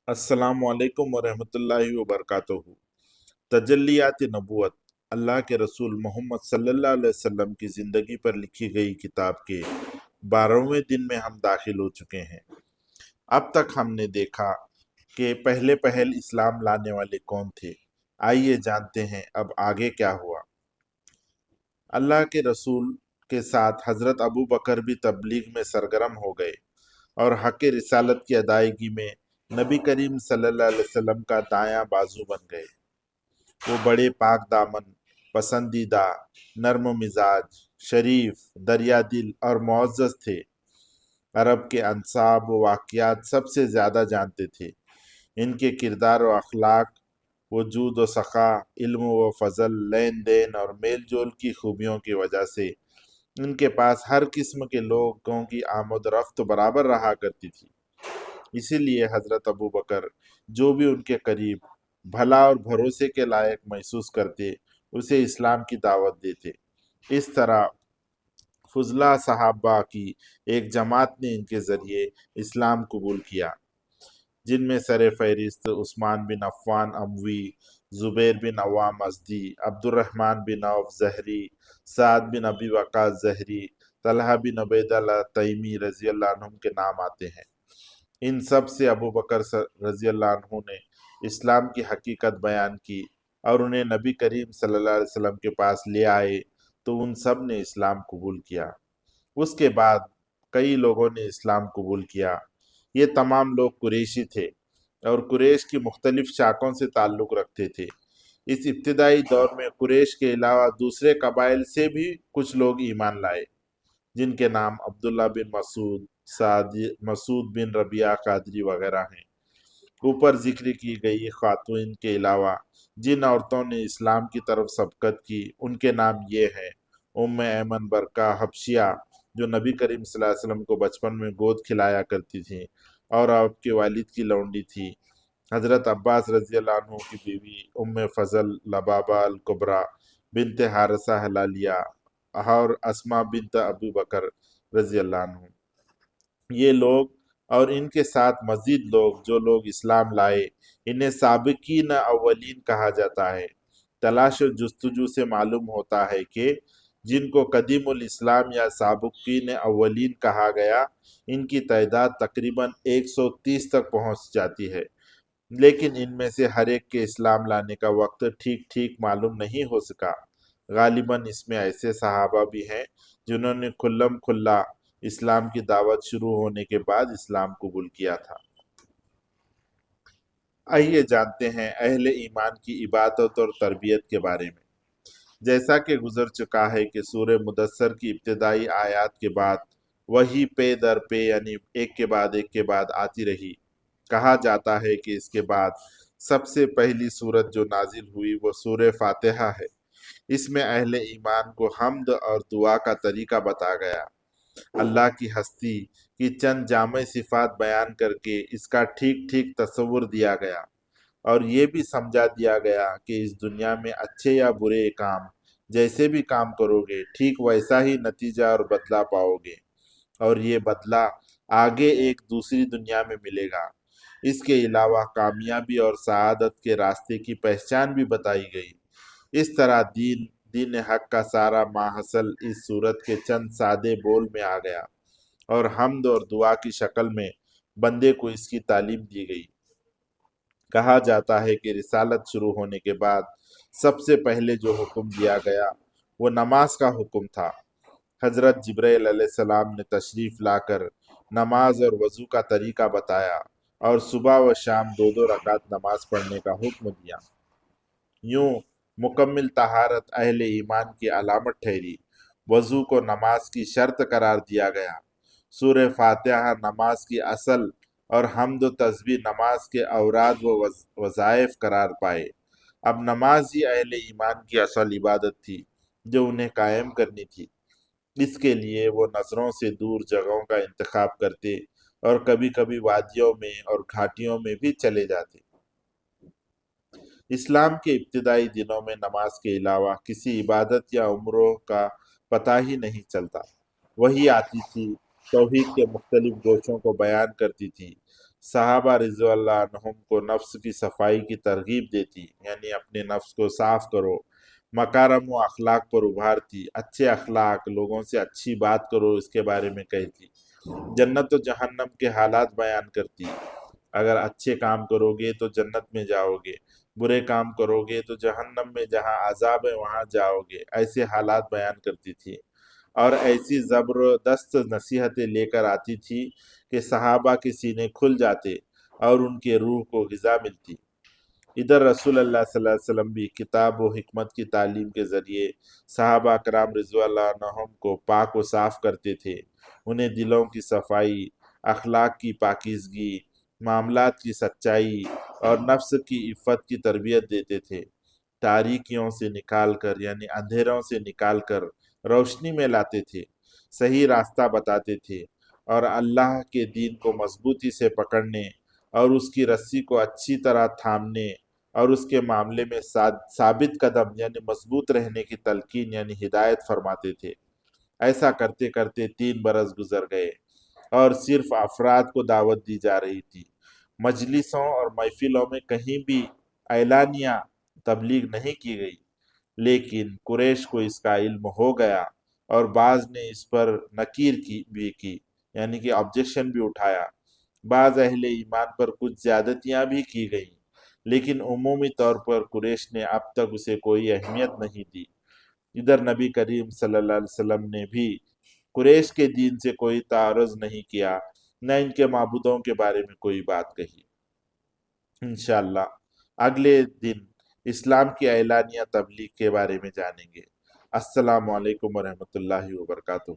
अस्सलाम वालेकुम वरहमतुल्लाहि वबरकातुहू। तजल्लियात नबूवत अल्लाह के रसूल मोहम्मद सल्लल्लाहु अलैहि वसल्लम की ज़िंदगी पर लिखी गई किताब के 12वें दिन में हम दाखिल हो चुके हैं। अब तक हमने देखा कि पहले पहल इस्लाम लाने वाले कौन थे। आइए जानते हैं अब आगे क्या हुआ। अल्लाह के रसूल के साथ हज़रत अबू बकर भी तबलीग में सरगर्म हो गए और हक़ रिसालत की अदायगी में नबी करीम सल्लल्लाहु अलैहि वसल्लम का दायां बाजू बन गए। वो बड़े पाक दामन, पसंदीदा, नर्म मिजाज, शरीफ, दरिया दिल और मुअज़्ज़ज़ थे। अरब के अंसाब व वाक़ियात सबसे ज़्यादा जानते थे। इनके किरदार व अखलाक, वजूद व सखा, इल्म व फजल, लेन देन और मेल जोल की खूबियों की वजह से इनके पास हर किस्म के लोगों की आमद रफ्त बराबर रहा करती थी। इसीलिए हजरत अबू बकर जो भी उनके करीब भला और भरोसे के लायक महसूस करते, उसे इस्लाम की दावत देते। इस तरह फुजला सहाबा की एक जमात ने इनके ज़रिए इस्लाम कबूल किया, जिनमें सर फहरिस्त उस्मान बिन अफ़्फ़ान अमवी, ज़ुबैर बिन अवाम अज़दी, अब्दुर्रहमान बिन औफ ज़हरी, साद बिन अबी वक़ास ज़हरी, तलहा बिन उबैदुल्लाह तैमी रज़ी अल्लाह अन्हुम के नाम आते हैं। इन सब से अबू बकर रज़ी अल्लाह अन्हु ने इस्लाम की हकीकत बयान की और उन्हें नबी करीम सल्लल्लाहु अलैहि वसल्लम के पास ले आए, तो उन सब ने इस्लाम कबूल किया। उसके बाद कई लोगों ने इस्लाम कबूल किया। ये तमाम लोग कुरैशी थे और कुरैश की मुख्तलिफ शाखों से ताल्लुक़ रखते थे। इस इब्तिदाई दौर में कुरैश के अलावा दूसरे कबाइल से भी कुछ लोग ईमान लाए, जिनके नाम अब्दुल्ला बिन मसूद, मसूद बिन रबिया कादरी वगैरह हैं। ऊपर जिक्र की गई खातून के अलावा जिन औरतों ने इस्लाम की तरफ सबकत की, उनके नाम ये हैं: उम्मे ऐमन बरका हबशिया, जो नबी करीम सल्लल्लाहु अलैहि वसल्लम को बचपन में गोद खिलाया करती थी और आपके वालिद की लौंडी थी। हज़रत अब्बास रज़ी अल्लाह अन्हु की बीवी उम्मे फ़ज़ल लबाबा अल कुबरा बिनते हारिसा हलालिया और अस्मा बिनत अबू बकर रज़ी अल्लाह अन्हु। ये लोग और इनके साथ मज़ीद लोग जो लोग इस्लाम लाए, इन्हें साबिकीन अव्वलीन कहा जाता है। तलाश और जुस्तजू से मालूम होता है कि जिनको कदीमुल इस्लाम या साबिकीन अव्वलीन कहा गया, इनकी तादाद तकरीबन 130 तक पहुंच जाती है। लेकिन इनमें से हर एक के इस्लाम लाने का वक्त ठीक ठीक मालूम नहीं हो सका। गालिबन इसमें ऐसे सहाबा भी हैं जिन्होंने खुल्लम खुल्ला इस्लाम की दावत शुरू होने के बाद इस्लाम कबूल किया था। आइए जानते हैं अहले ईमान की इबादत और तरबियत के बारे में। जैसा कि गुजर चुका है कि सूरह मुदस्सर की इब्तिदाई आयत के बाद वही पे दर पे यानी एक के बाद एक के बाद आती रही। कहा जाता है कि इसके बाद सबसे पहली सूरत जो नाजिल हुई वो सूरह फातिहा है। इसमें अहले ईमान को हम्द और दुआ का तरीका बता गया। अल्लाह की हस्ती की चंद जामे सिफात बयान करके इसका ठीक ठीक तस्वुर दिया गया और ये भी समझा दिया गया कि इस दुनिया में अच्छे या बुरे काम जैसे भी काम करोगे, ठीक वैसा ही नतीजा और बदला पाओगे और ये बदला आगे एक दूसरी दुनिया में मिलेगा। इसके अलावा कामयाबी और सआदत के रास्ते की पहचान भी बताई गई। इस तरह दीन दीन हक का सारा माहसल इस सूरत के चंद सादे बोल में आ गया और हम्द और दुआ की शक्ल में बंदे को इसकी तालीम दी गई। कहा जाता है कि रिसालत शुरू होने के बाद सबसे पहले जो हुक्म दिया गया वो नमाज का हुक्म था। हजरत जिब्राइल अलैहिस्सलाम ने तशरीफ लाकर नमाज और वज़ू का तरीका बताया और सुबह व शाम दो दो रकात नमाज पढ़ने का हुक्म दिया। यूं मुकम्मिल तहारत अहले ईमान की अलामत ठहरी। वज़ू को नमाज की शर्त करार दिया गया। सूरह फातिहा नमाज की असल और हम्द व तस्बीह नमाज के औराद व वज़ाइफ करार पाए। अब नमाज ही अहले ईमान की असल इबादत थी जो उन्हें कायम करनी थी। इसके लिए वो नज़रों से दूर जगहों का इंतखाब करते और कभी कभी वादियों में और घाटियों में भी चले जाते। इस्लाम के इब्तिदाई दिनों में नमाज के अलावा किसी इबादत या उम्रों का पता ही नहीं चलता। वही आती थी توحید کے مختلف گوشوں کو بیان کرتی تھی۔ صحابہ رضی اللہ عنہم کو نفس کی صفائی کی ترغیب دیتی، یعنی اپنے نفس کو صاف کرو، مکارم و اخلاق پر ابھارتی، اچھے اخلاق، لوگوں سے اچھی بات کرو اس کے بارے میں کہتی، جنت و جہنم کے حالات بیان کرتی، اگر اچھے کام کرو گے تو جنت میں جاؤ گے، برے کام کرو گے تو جہنم میں جہاں عذاب ہے وہاں جاؤ گے، ایسے حالات بیان کرتی تھی، اور ایسی زبردست نصیحتیں لے کر آتی تھی کہ صحابہ کے سینے کھل جاتے اور ان کے روح کو غذا ملتی۔ ادھر رسول اللہ صلی اللہ علیہ وسلم بھی کتاب و حکمت کی تعلیم کے ذریعے صحابہ کرام رضی اللہ عنہم کو پاک و صاف کرتے تھے، انہیں دلوں کی صفائی، اخلاق کی پاکیزگی، معاملات کی سچائی اور نفس کی عفت کی تربیت دیتے تھے، تاریکیوں سے نکال کر یعنی اندھیروں سے نکال کر روشنی میں لاتے تھے، صحیح راستہ بتاتے تھے، اور اللہ کے دین کو مضبوطی سے پکڑنے اور اس کی رسی کو اچھی طرح تھامنے اور اس کے معاملے میں ثابت قدم یعنی مضبوط رہنے کی تلقین یعنی ہدایت فرماتے تھے۔ ایسا کرتے کرتے 3 برس گزر گئے اور صرف افراد کو دعوت دی جا رہی تھی، مجلسوں اور محفلوں میں کہیں بھی اعلانیہ تبلیغ نہیں کی گئی، لیکن قریش کو اس کا علم ہو گیا اور بعض نے اس پر نکیر کی یعنی کہ آبجیکشن بھی اٹھایا، بعض اہل ایمان پر کچھ زیادتیاں بھی کی گئیں، لیکن عمومی طور پر قریش نے اب تک اسے کوئی اہمیت نہیں دی۔ ادھر نبی کریم صلی اللہ علیہ وسلم نے بھی قریش کے دین سے کوئی تعارض نہیں کیا، نہ ان کے معبودوں کے بارے میں کوئی بات کہی۔ انشاءاللہ اگلے دن اسلام کی اعلانیہ تبلیغ کے بارے میں جانیں گے۔ السلام علیکم ورحمۃ اللہ وبرکاتہ۔